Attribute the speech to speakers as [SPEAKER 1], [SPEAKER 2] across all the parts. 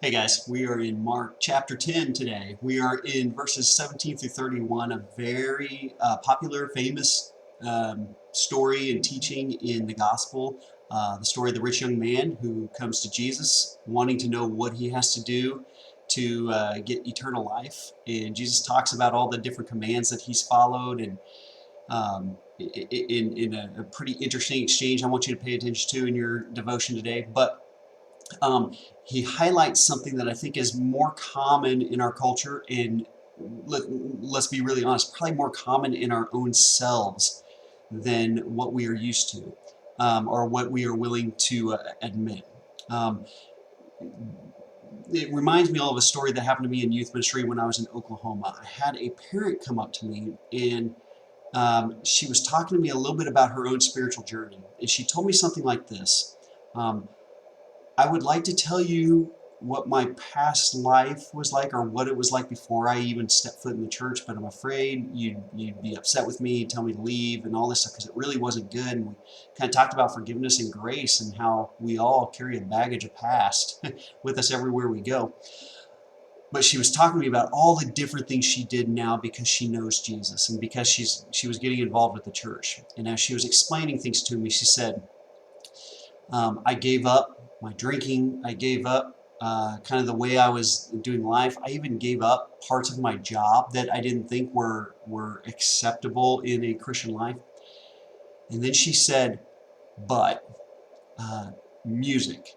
[SPEAKER 1] Hey guys, we are in Mark chapter 10 today. We are in verses 17 through 31, a very popular, famous story and teaching in the gospel. The story of the rich young man who comes to Jesus wanting to know what he has to do to get eternal life. And Jesus talks about all the different commands that he's followed and in a pretty interesting exchange I want you to pay attention to in your devotion today. But um, he highlights something that I think is more common in our culture, and let's be really honest, probably more common in our own selves than what we are used to, or what we are willing to admit. Um, it reminds me all of a story that happened to me in youth ministry when I was in Oklahoma. I had a parent come up to me, and she was talking to me a little bit about her own spiritual journey, and she told me something like this. Um, I would like to tell you what my past life was like, or what it was like before I even stepped foot in the church, but I'm afraid you'd be upset with me, tell me to leave, and all this stuff, because it really wasn't good. And we kind of talked about forgiveness and grace and how we all carry a baggage of past with us everywhere we go. But she was talking to me about all the different things she did now because she knows Jesus and because she was getting involved with the church. And as she was explaining things to me, she said, I gave up my drinking. I gave up kind of the way I was doing life. I even gave up parts of my job that I didn't think were acceptable in a Christian life. And then she said, but uh, music.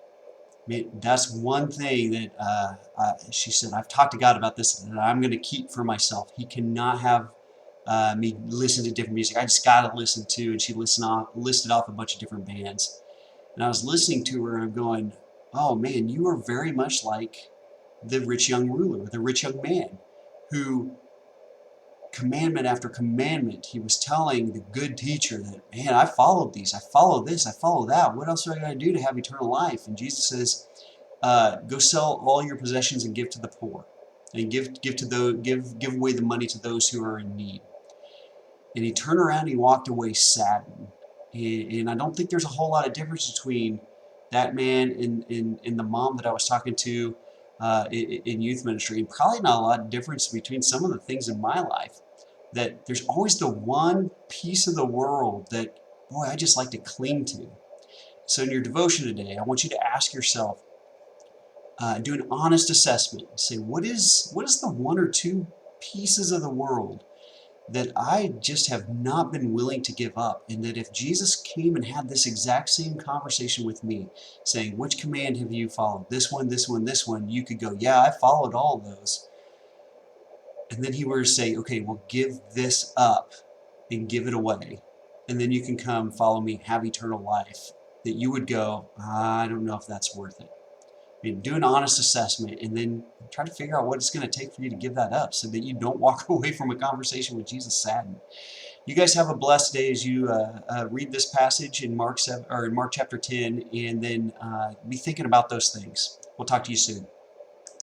[SPEAKER 1] I mean, that's one thing that she said, I've talked to God about this that I'm going to keep for myself. He cannot have me listen to different music. I just got to listen to, and she listed off a bunch of different bands. And I was listening to her and I'm going, oh man, you are very much like the rich young ruler, the rich young man who, commandment after commandment, he was telling the good teacher that, man, I followed these, I follow this, I follow that. What else do I got to do to have eternal life? And Jesus says, go sell all your possessions and give to the poor, and give away the money to those who are in need. And he turned around and he walked away saddened. And I don't think there's a whole lot of difference between that man and the mom that I was talking to in youth ministry, and probably not a lot of difference between some of the things in my life. That there's always the one piece of the world that, boy, I just like to cling to. So in your devotion today, I want you to ask yourself, do an honest assessment. Say, what is the one or two pieces of the world that I just have not been willing to give up, and that if Jesus came and had this exact same conversation with me, saying, which command have you followed? This one, this one, this one, you could go, yeah, I followed all of those. And then he were to say, okay, well, give this up and give it away. And then you can come follow me, have eternal life. That you would go, I don't know if that's worth it. I mean, do an honest assessment and then try to figure out what it's going to take for you to give that up so that you don't walk away from a conversation with Jesus saddened. You guys have a blessed day as you read this passage in Mark 7, or in Mark chapter 10, and then be thinking about those things. We'll talk to you soon.